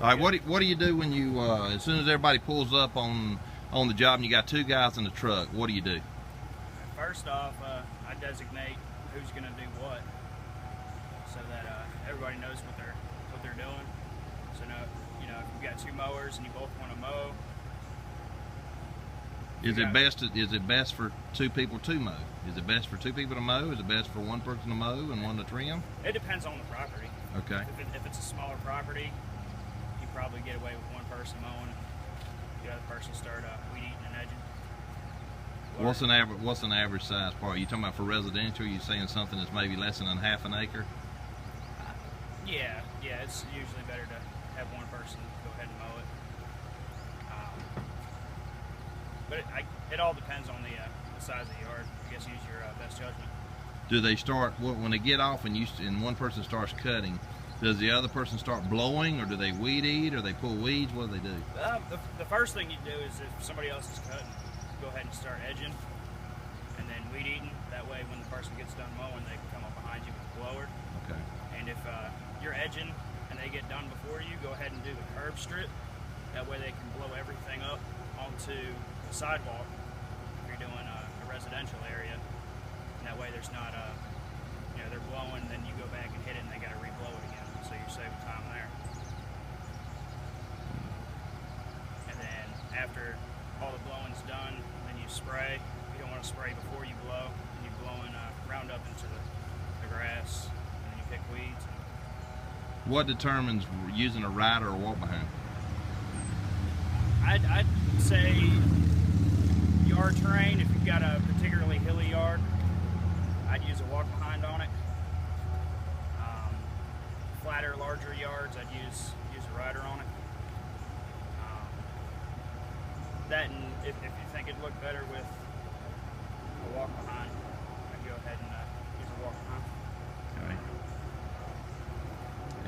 All right, what do you do when you as soon as everybody pulls up on the job and you got 2 guys in the truck? What do you do? First off, I designate who's going to do what, so that everybody knows what they're doing. So if you've got 2 mowers and you both want to mow, Is it best for 2 people to mow? Is it best for 2 people to mow? Is it best for 1 person to mow and 1 to trim? it depends on the property. Okay. If it's a smaller property, you probably get away with 1 person mowing, the other person start weed eating and edging. What's an average size part? You talking about for residential? You saying something that's maybe less than half an acre? Yeah, it's usually better to have 1 person go ahead and mow it. But it all depends on the size of the yard. I guess use your best judgment. Do they start when they get off and 1 person starts cutting? Does the other person start blowing, or do they weed eat, or they pull weeds? What do they do? The first thing you do is, if somebody else is cutting, go ahead and start edging, and then weed eating. That way, when the person gets done mowing, they can come up behind you with the blower. Okay. And if you're edging and they get done before you, go ahead and do the curb strip. That way, they can blow everything up onto the sidewalk if you're doing a residential area. And that way, there's not they're blowing, then you go back and hit it, and they got to re-blow it again. So you're saving time there. And then after all the blowing's done, then you spray. You don't want to spray before you blow. And you blow in Roundup into the grass, and then you pick weeds. What determines using a rider or walk behind? I'd say yard terrain. If you've got a particularly hilly yard, I'd use a walk behind on it. Flatter, larger yards, I'd use a rider on it. That, and if you think it'd look better with a walk behind, I'd go ahead and use a walk behind. Okay.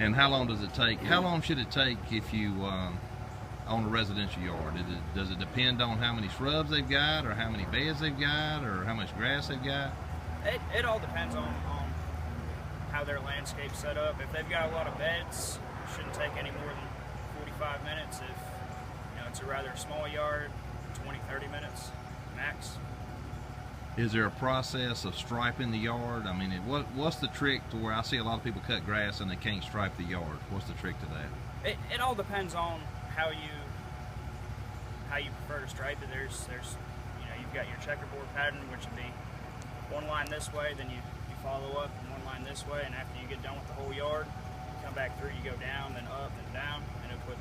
And how long does it take? How long should it take if you on a residential yard? Does it depend on how many shrubs they've got, or how many beds they've got, or how much grass they've got? It all depends on how their landscape's set up. If they've got a lot of beds, it shouldn't take any more than 45 minutes. If it's a rather small yard, 20-30 minutes max. Is there a process of striping the yard? I mean, what's the trick to where I see a lot of people cut grass and they can't stripe the yard? What's the trick to that? It all depends on how you prefer to stripe it. There's you've got your checkerboard pattern, which would be 1 line this way, then you follow up, and 1 line this way, and after you get done with the whole yard, you come back through, you go down, then up, then down, and it'll put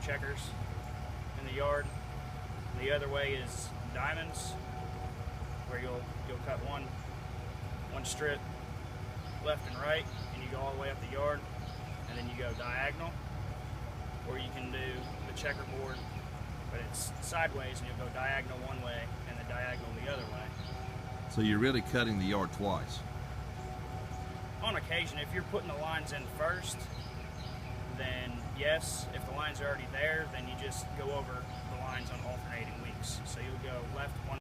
checkers in the yard. And the other way is diamonds, where you'll cut one strip left and right, and you go all the way up the yard, and then you go diagonal. Or you can do the checkerboard, but it's sideways, and you'll go diagonal one way and then diagonal the other way. So you're really cutting the yard twice? On occasion, if you're putting the lines in first, then yes. If the lines are already there, then you just go over the lines on alternating weeks. So you'll go left one